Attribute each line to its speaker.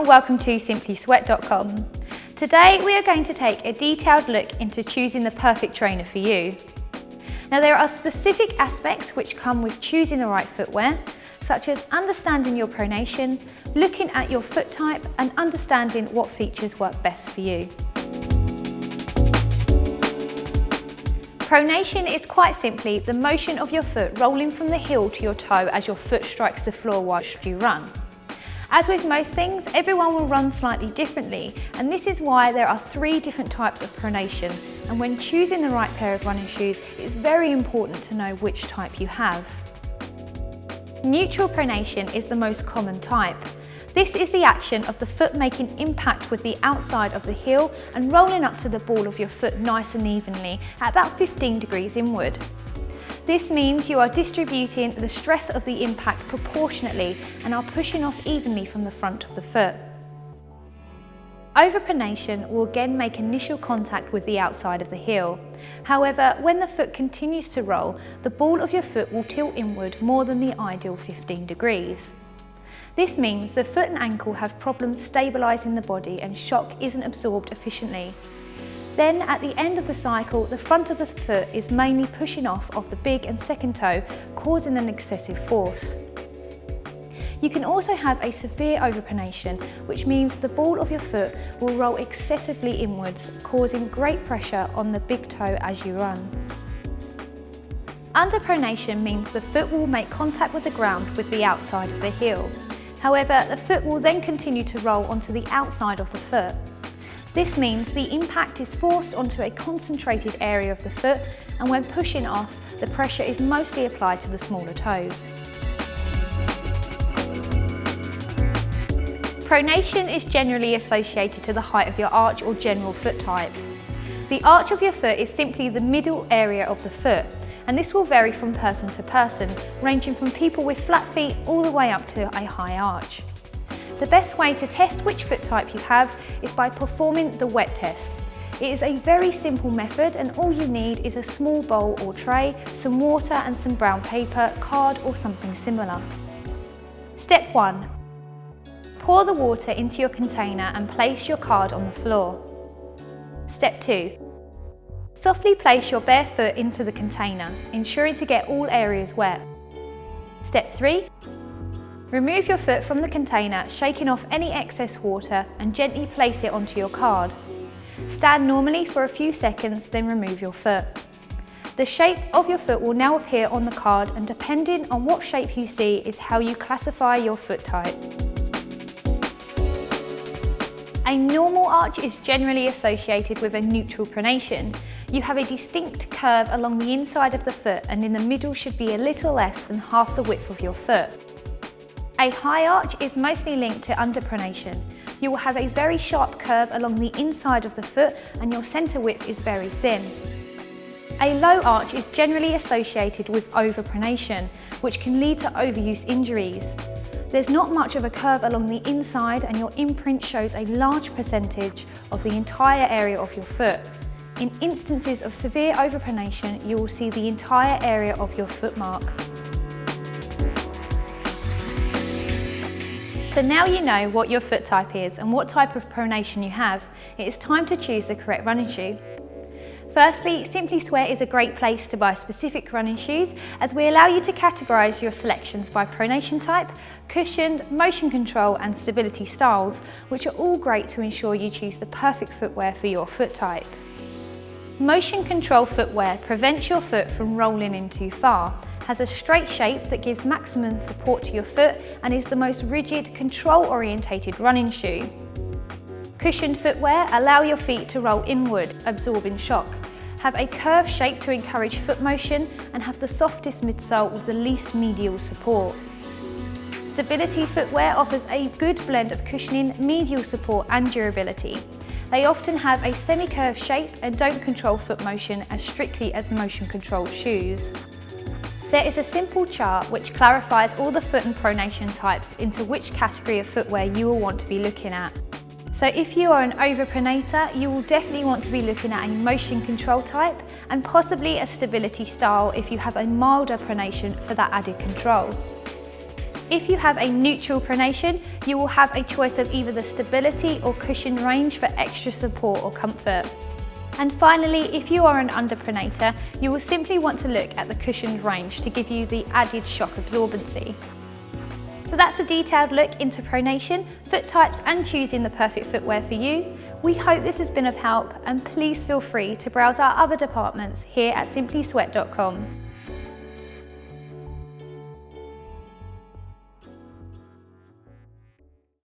Speaker 1: welcome to simplysweat.com. Today we are going to take a detailed look into choosing the perfect trainer for you. Now there are specific aspects which come with choosing the right footwear, such as understanding your pronation, looking at your foot type and understanding what features work best for you. Pronation is quite simply the motion of your foot rolling from the heel to your toe as your foot strikes the floor whilst you run. As with most things, everyone will run slightly differently, and this is why there are 3 different types of pronation, and when choosing the right pair of running shoes, it's very important to know which type you have. Neutral pronation is the most common type. This is the action of the foot making impact with the outside of the heel and rolling up to the ball of your foot nice and evenly at about 15 degrees inward. This means you are distributing the stress of the impact proportionately and are pushing off evenly from the front of the foot. Overpronation will again make initial contact with the outside of the heel. However, when the foot continues to roll, the ball of your foot will tilt inward more than the ideal 15 degrees. This means the foot and ankle have problems stabilising the body and shock isn't absorbed efficiently. Then at the end of the cycle, the front of the foot is mainly pushing off of the big and second toe, causing an excessive force. You can also have a severe overpronation, which means the ball of your foot will roll excessively inwards, causing great pressure on the big toe as you run. Underpronation means the foot will make contact with the ground with the outside of the heel. However, the foot will then continue to roll onto the outside of the foot. This means the impact is forced onto a concentrated area of the foot, and when pushing off, the pressure is mostly applied to the smaller toes. Pronation is generally associated to the height of your arch or general foot type. The arch of your foot is simply the middle area of the foot, and this will vary from person to person, ranging from people with flat feet all the way up to a high arch. The best way to test which foot type you have is by performing the wet test. It is a very simple method, and all you need is a small bowl or tray, some water and some brown paper, card or something similar. Step 1. Pour the water into your container and place your card on the floor. Step 2. Softly place your bare foot into the container, ensuring to get all areas wet. Step 3. Remove your foot from the container, shaking off any excess water and gently place it onto your card. Stand normally for a few seconds, then remove your foot. The shape of your foot will now appear on the card, and depending on what shape you see is how you classify your foot type. A normal arch is generally associated with a neutral pronation. You have a distinct curve along the inside of the foot, and in the middle should be a little less than half the width of your foot. A high arch is mostly linked to underpronation. You will have a very sharp curve along the inside of the foot, and your centre width is very thin. A low arch is generally associated with overpronation, which can lead to overuse injuries. There's not much of a curve along the inside, and your imprint shows a large percentage of the entire area of your foot. In instances of severe overpronation, you will see the entire area of your foot mark. So now you know what your foot type is and what type of pronation you have, it is time to choose the correct running shoe. Firstly, Simply Sweat is a great place to buy specific running shoes, as we allow you to categorise your selections by pronation type, cushioned, motion control and stability styles, which are all great to ensure you choose the perfect footwear for your foot type. Motion control footwear prevents your foot from rolling in too far, has a straight shape that gives maximum support to your foot, and is the most rigid, control-orientated running shoe. Cushioned footwear allow your feet to roll inward, absorbing shock, have a curved shape to encourage foot motion, and have the softest midsole with the least medial support. Stability footwear offers a good blend of cushioning, medial support and durability. They often have a semi-curved shape and don't control foot motion as strictly as motion-controlled shoes. There is a simple chart which clarifies all the foot and pronation types into which category of footwear you will want to be looking at. So if you are an overpronator, you will definitely want to be looking at a motion control type, and possibly a stability style if you have a milder pronation for that added control. If you have a neutral pronation, you will have a choice of either the stability or cushion range for extra support or comfort. And finally, if you are an underpronator, you will simply want to look at the cushioned range to give you the added shock absorbency. So that's a detailed look into pronation, foot types and choosing the perfect footwear for you. We hope this has been of help, and please feel free to browse our other departments here at simplysweat.com.